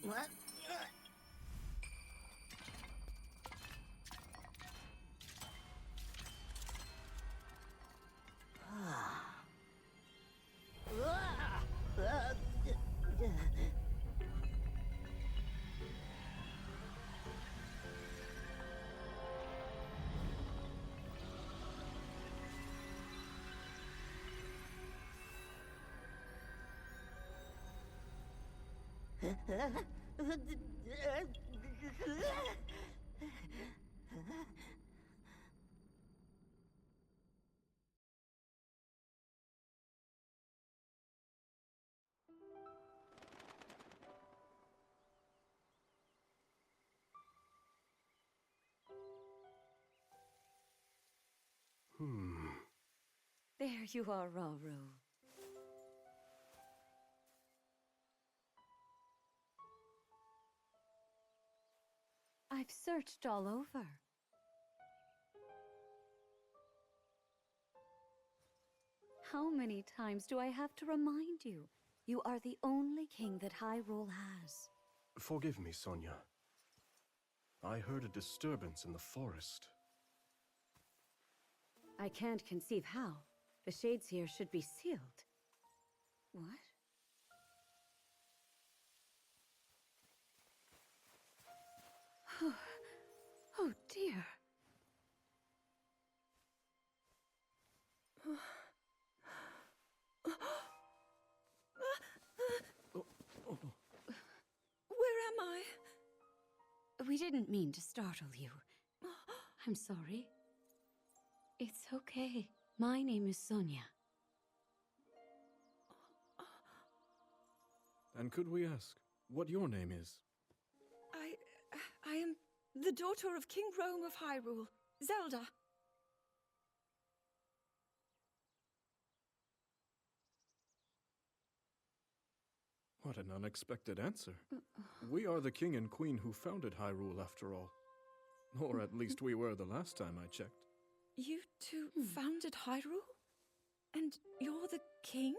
What? There you are, Rauru. I've searched all over. How many times do I have to remind you? You are the only king that Hyrule has. Forgive me, Sonia. I heard a disturbance in the forest. I can't conceive how. The shades here should be sealed. What? Oh dear. Where am I? We didn't mean to startle you. I'm sorry. It's okay. My name is Sonia. And could we ask what your name is? I am the daughter of King Rome of Hyrule, Zelda. What an unexpected answer. We are the king and queen who founded Hyrule, after all. Or at least we were the last time I checked. You two founded Hyrule? And you're the king?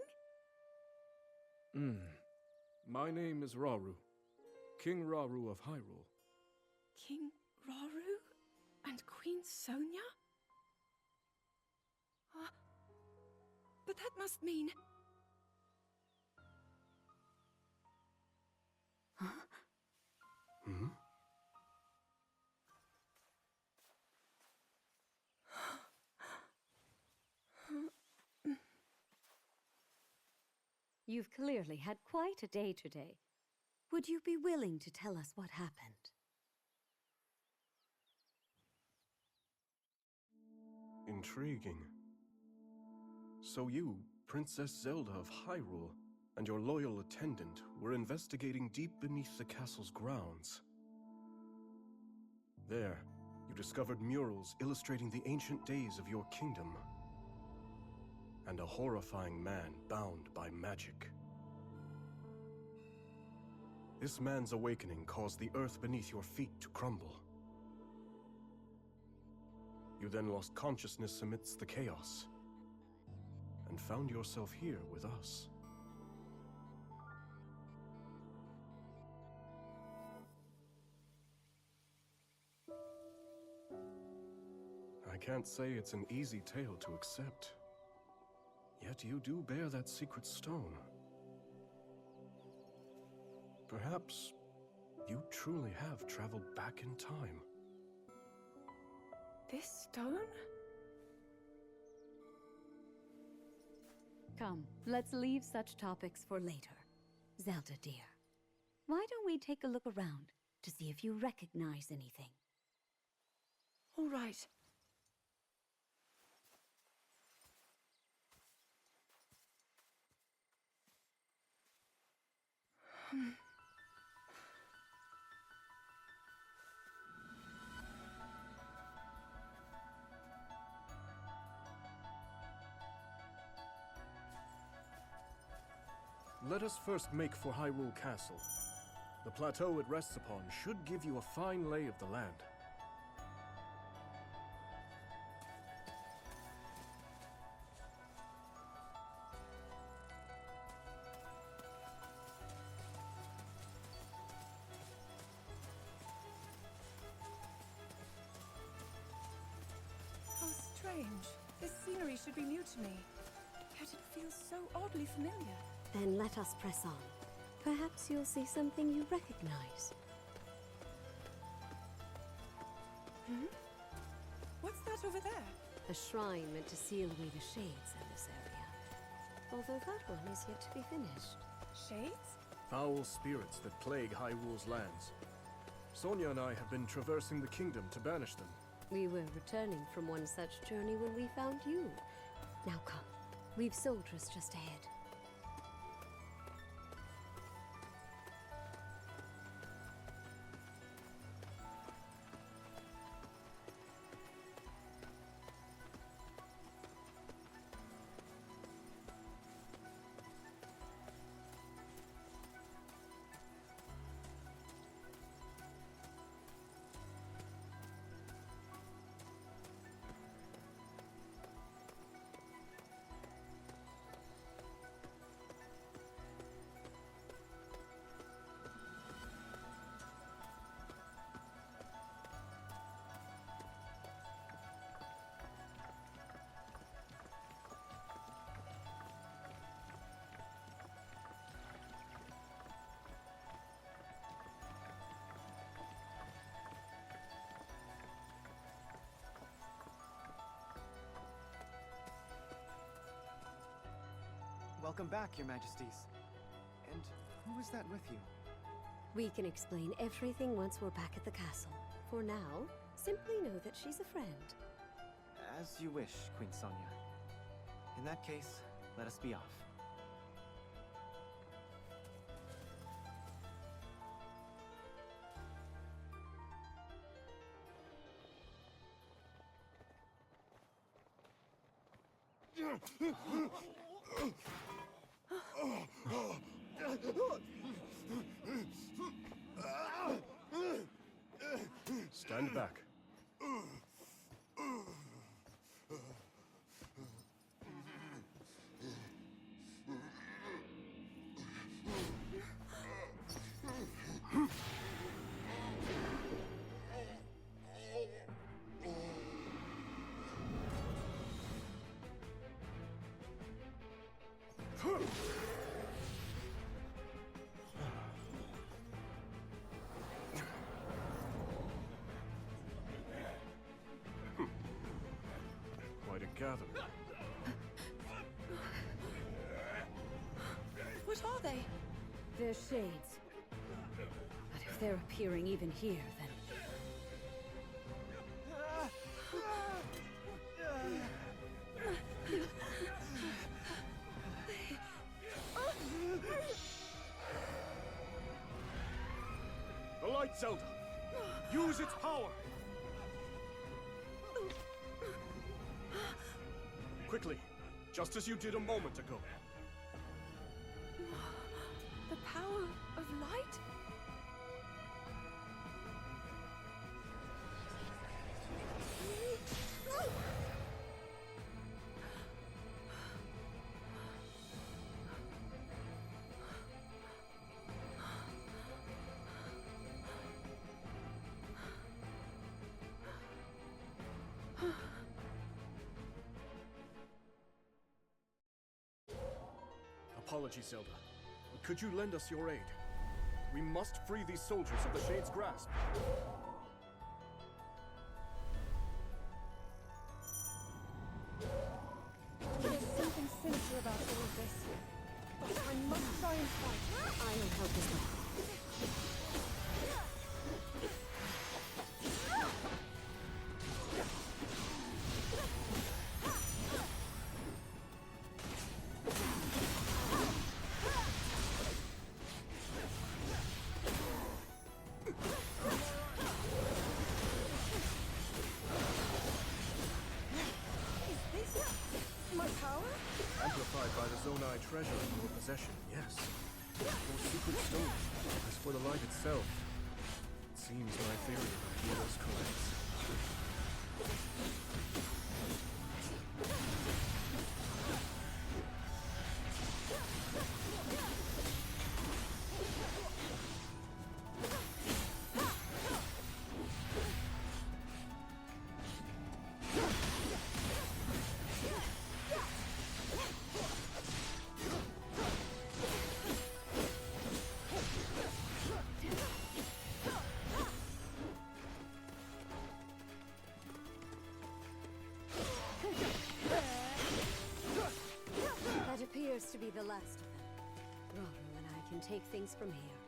My name is Rauru. King Rauru of Hyrule. King Rauru? And Queen Sonia? But that must mean... You've clearly had quite a day today. Would you be willing to tell us what happened? Intriguing. So you, Princess Zelda of Hyrule, and your loyal attendant were investigating deep beneath the castle's grounds. There, you discovered murals illustrating the ancient days of your kingdom. And a horrifying man bound by magic. This man's awakening caused the earth beneath your feet to crumble. You then lost consciousness amidst the chaos, and found yourself here with us. I can't say it's an easy tale to accept. Yet you do bear that secret stone. Perhaps you truly have traveled back in time. This stone? Come, let's leave such topics for later. Zelda, dear, why don't we take a look around to see if you recognize anything? All right. Let us first make for Hyrule Castle. The plateau it rests upon should give you a fine lay of the land. How strange. This scenery should be new to me. Yet it feels so oddly familiar. Then let us press on. Perhaps you'll see something you recognize. What's that over there? A shrine meant to seal away the shades in this area. Although that one is yet to be finished. Shades? Foul spirits that plague Hyrule's lands. Sonia and I have been traversing the kingdom to banish them. We were returning from one such journey when we found you. Now come. We've soldiers just ahead. Welcome back, Your Majesties. And who is that with you? We can explain everything once we're back at the castle. For now, simply know that she's a friend. As you wish, Queen Sonia. In that case, let us be off. Stand back. Quite a gathering. What are they? They're shades. But if they're appearing even here, then... The Light Zelda! Use its power! Quickly, just as you did a moment ago. The power of light? Apologies, Zelda. But could you lend us your aid? We must free these soldiers of the Shade's grasp. There's something sinister about all of this. But I must try and fight. I'll help as well. Is this my power? Amplified by the Zonai treasure in your possession, yes. Your secret stones. As for the light itself, it seems my theory about heroes correct. That appears to be the last of them. Raru and I can take things from here.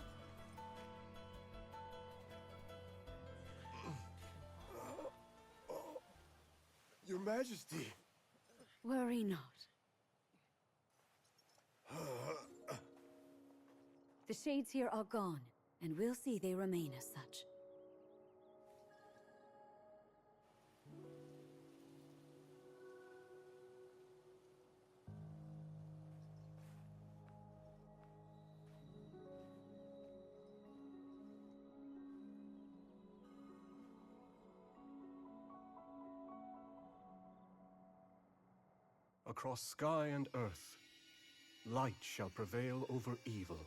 Your Majesty! Worry not. The shades here are gone, and we'll see they remain as such. Across sky and earth, light shall prevail over evil.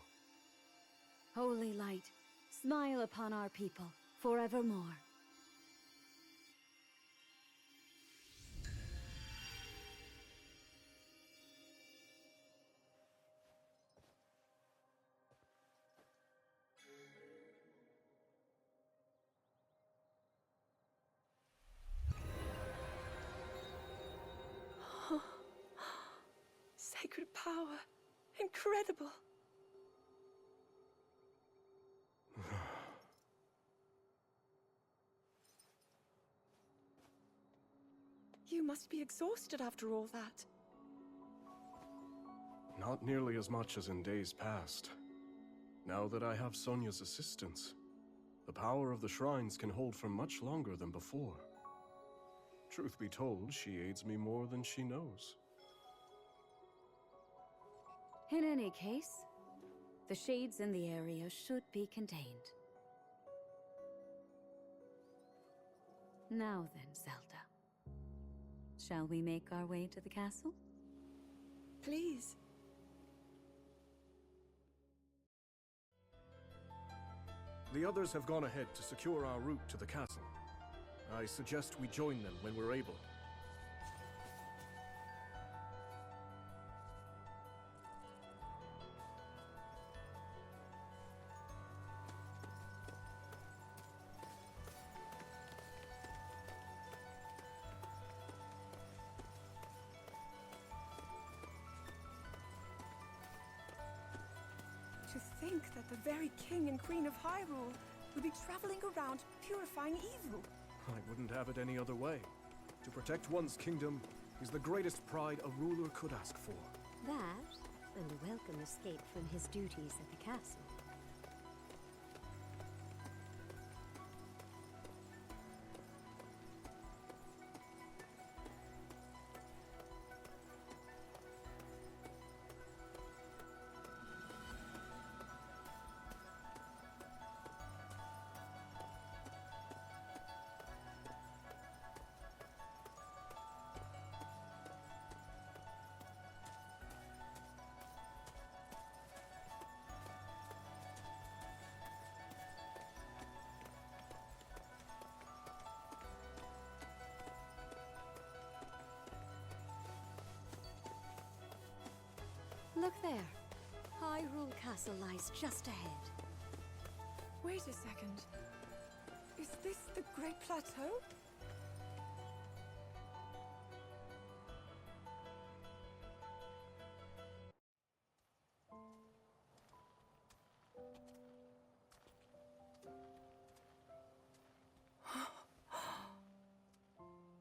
Holy light, smile upon our people forevermore. Sacred power. Incredible. You must be exhausted after all that. Not nearly as much as in days past. Now that I have Sonia's assistance, the power of the shrines can hold for much longer than before. Truth be told, she aids me more than she knows. In any case, the shades in the area should be contained. Now then, Zelda. Shall we make our way to the castle? Please. The others have gone ahead to secure our route to the castle. I suggest we join them when we're able. To think that the very king and queen of Hyrule would be traveling around purifying evil. I wouldn't have it any other way. To protect one's kingdom is the greatest pride a ruler could ask for. That, and a welcome escape from his duties at the castle. Look there. Hyrule Castle lies just ahead. Wait a second. Is this the Great Plateau?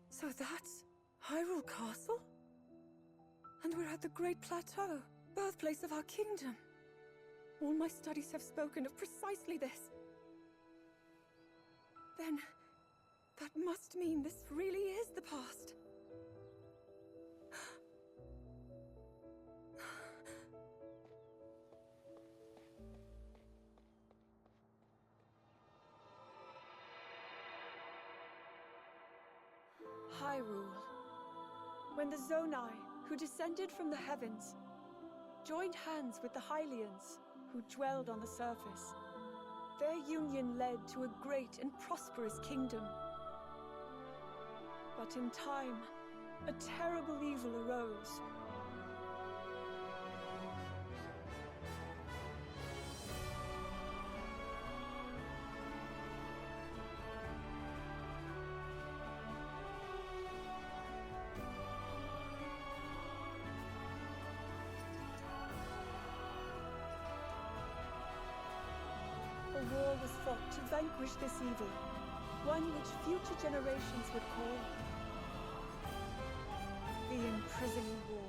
So that's Hyrule Castle? And we're at the Great Plateau, birthplace of our kingdom. All my studies have spoken of precisely this. Then, that must mean this really is the past. Hyrule. When the Zonai, who descended from the heavens, joined hands with the Hylians, who dwelled on the surface, their union led to a great and prosperous kingdom. But in time, a terrible evil arose. A war was fought to vanquish this evil, one which future generations would call the Imprisonment War.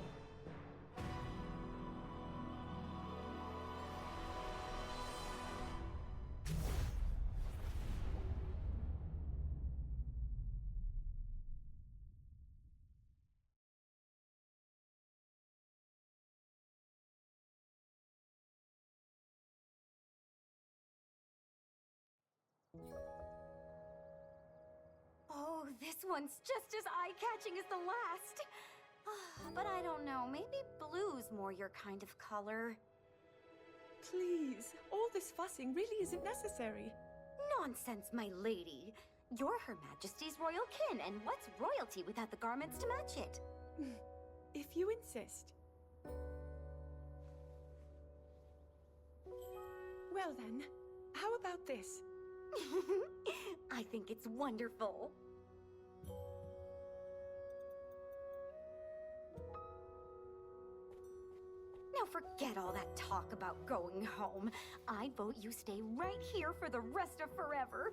Oh, this one's just as eye-catching as the last. But I don't know, maybe blue's more your kind of color. Please, all this fussing really isn't necessary. Nonsense, my lady. You're Her Majesty's royal kin, and what's royalty without the garments to match it? If you insist. Well then, how about this? I think it's wonderful. Now forget all that talk about going home. I vote you stay right here for the rest of forever.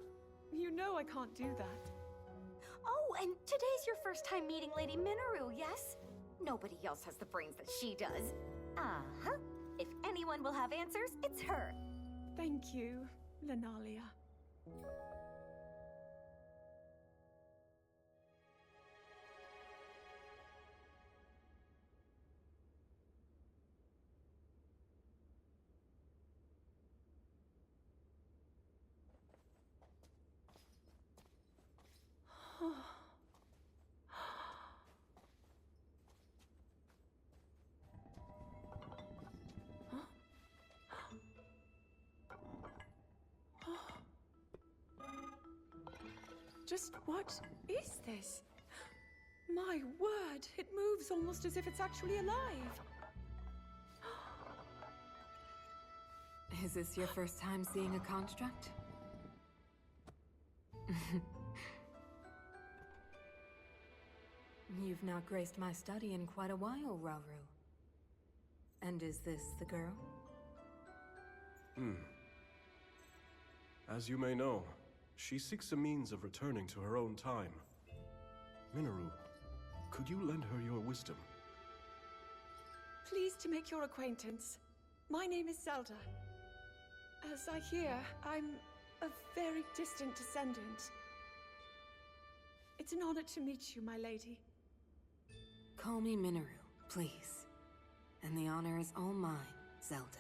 You know I can't do that. Oh, and today's your first time meeting Lady Minoru, yes? Nobody else has the brains that she does. Uh-huh. If anyone will have answers, it's her. Thank you, Lenalia. Just what is this? My word, it moves almost as if it's actually alive. Is this your first time seeing a construct? You've not graced my study in quite a while, Rauru. And is this the girl? As you may know, she seeks a means of returning to her own time. Minoru, could you lend her your wisdom? Pleased to make your acquaintance. My name is Zelda. As I hear, I'm a very distant descendant. It's an honor to meet you, my lady. Call me Minoru, please. And the honor is all mine, Zelda.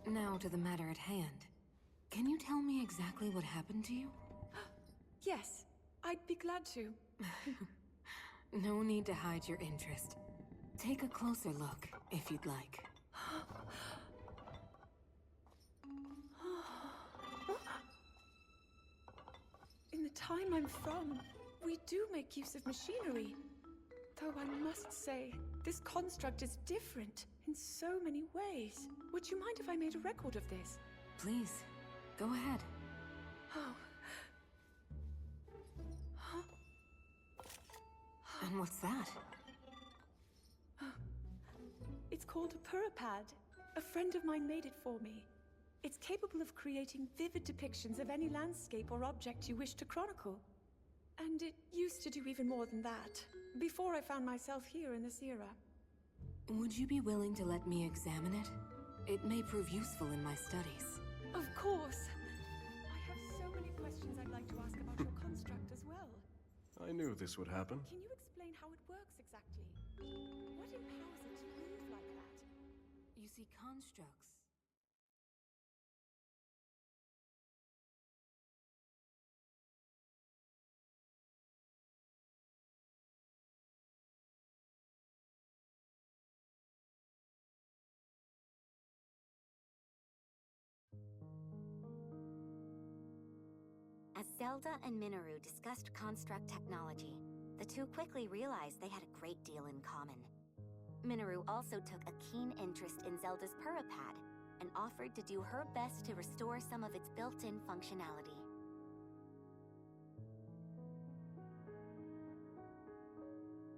Now to the matter at hand. Can you tell me exactly what happened to you? Yes, I'd be glad to. No need to hide your interest. Take a closer look, if you'd like. In the time I'm from, we do make use of machinery. Though I must say, this construct is different in so many ways. Would you mind if I made a record of this? Please, go ahead. Oh. And what's that? It's called a Purapad. A friend of mine made it for me. It's capable of creating vivid depictions of any landscape or object you wish to chronicle. And it used to do even more than that, before I found myself here in this era. Would you be willing to let me examine it? It may prove useful in my studies. Of course. I have so many questions I'd like to ask about your construct as well. I knew this would happen. Can you explain how it works exactly? What empowers it to move like that? You see, constructs Zelda and Minoru discussed construct technology, the two quickly realized they had a great deal in common. Minoru also took a keen interest in Zelda's Purapad and offered to do her best to restore some of its built-in functionality.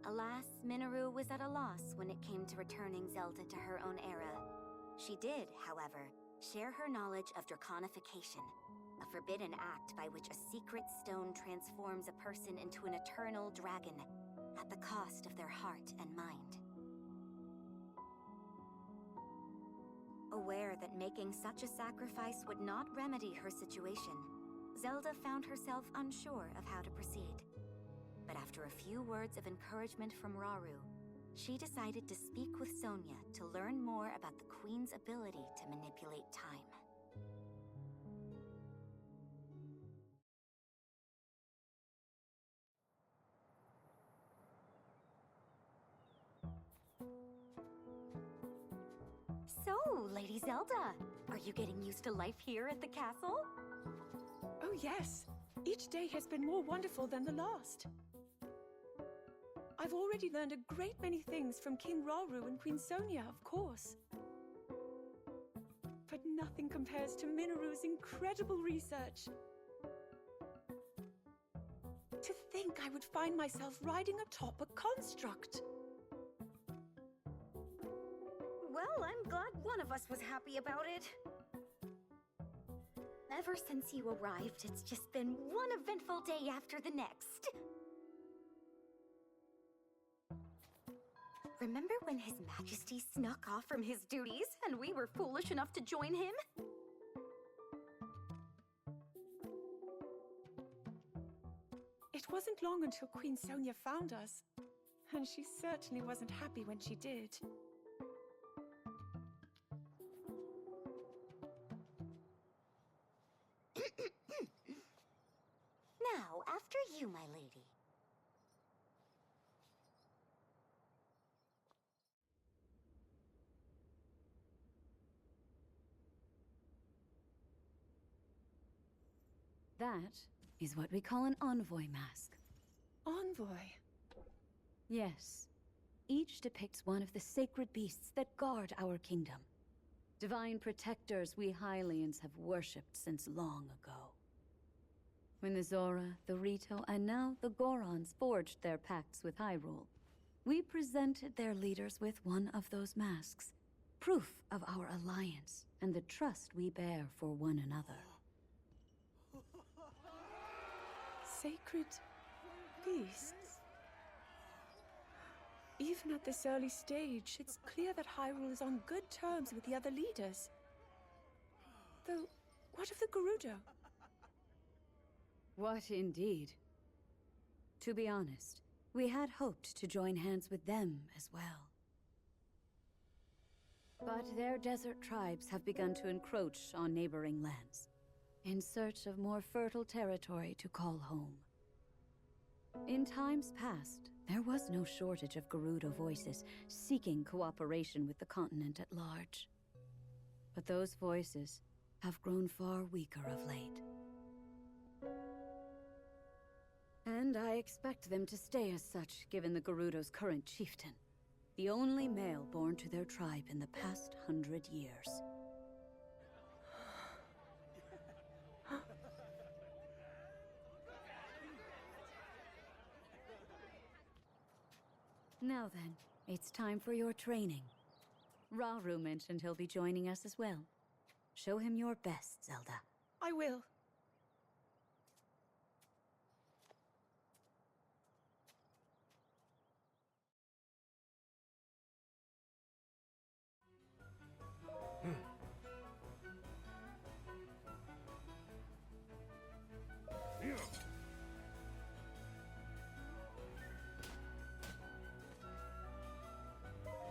Alas, Minoru was at a loss when it came to returning Zelda to her own era. She did, however, share her knowledge of draconification, a forbidden act by which a secret stone transforms a person into an eternal dragon at the cost of their heart and mind. Aware that making such a sacrifice would not remedy her situation, Zelda found herself unsure of how to proceed. But after a few words of encouragement from Rauru, she decided to speak with Sonia to learn more about the Queen's ability to manipulate time. So, Lady Zelda, are you getting used to life here at the castle? Oh yes, each day has been more wonderful than the last. I've already learned a great many things from King Rauru and Queen Sonia, of course. But nothing compares to Minoru's incredible research. To think I would find myself riding atop a construct. Well, I'm glad one of us was happy about it. Ever since you arrived, it's just been one eventful day after the next. Remember when His Majesty snuck off from his duties and we were foolish enough to join him? It wasn't long until Queen Sonia found us, and she certainly wasn't happy when she did. Now, after you, my lady. That is what we call an envoy mask. Envoy? Yes. Each depicts one of the sacred beasts that guard our kingdom. Divine protectors we Hylians have worshipped since long ago. When the Zora, the Rito, and now the Gorons forged their pacts with Hyrule, we presented their leaders with one of those masks, proof of our alliance and the trust we bear for one another. Sacred beasts? Even at this early stage, it's clear that Hyrule is on good terms with the other leaders. Though, what of the Gerudo? What indeed? To be honest, we had hoped to join hands with them as well. But their desert tribes have begun to encroach on neighboring lands, in search of more fertile territory to call home. In times past, there was no shortage of Gerudo voices seeking cooperation with the continent at large. But those voices have grown far weaker of late. And I expect them to stay as such, given the Gerudo's current chieftain, the only male born to their tribe in the past 100 years. Now then, it's time for your training. Rauru mentioned he'll be joining us as well. Show him your best, Zelda. I will.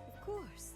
Of course.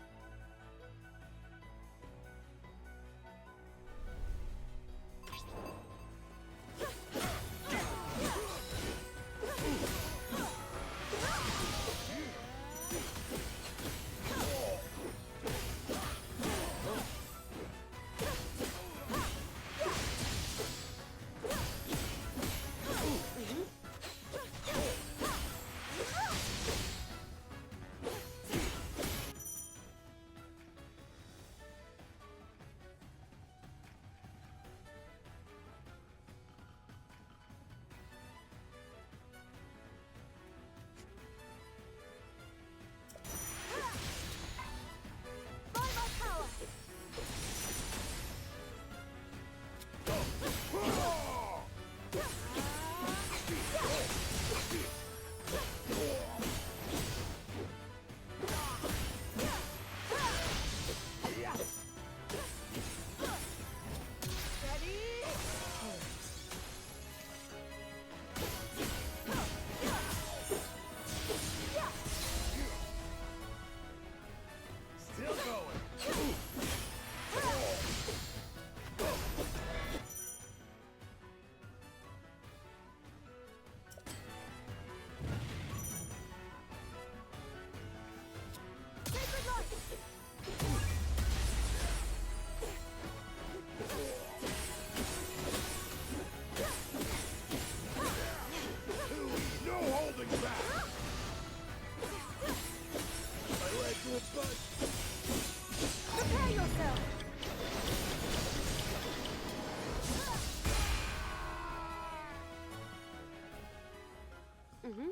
Prepare yourself! Mm-hmm.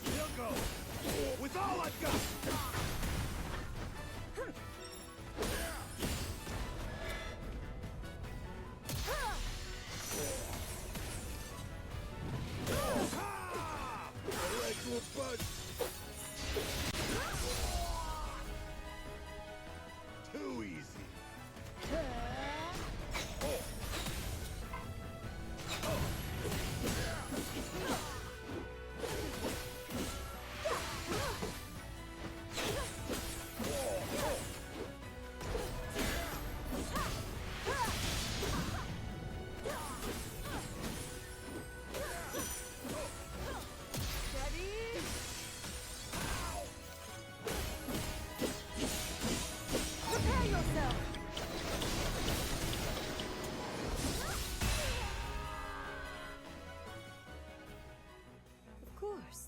Still go! With all I've got! My legs will budge! Too easy! Prepare yourself! Of course.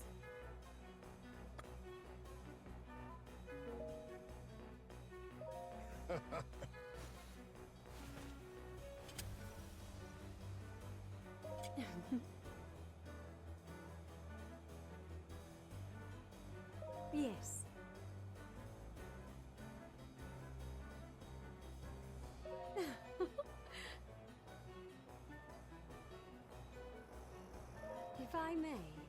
Yes. If I may.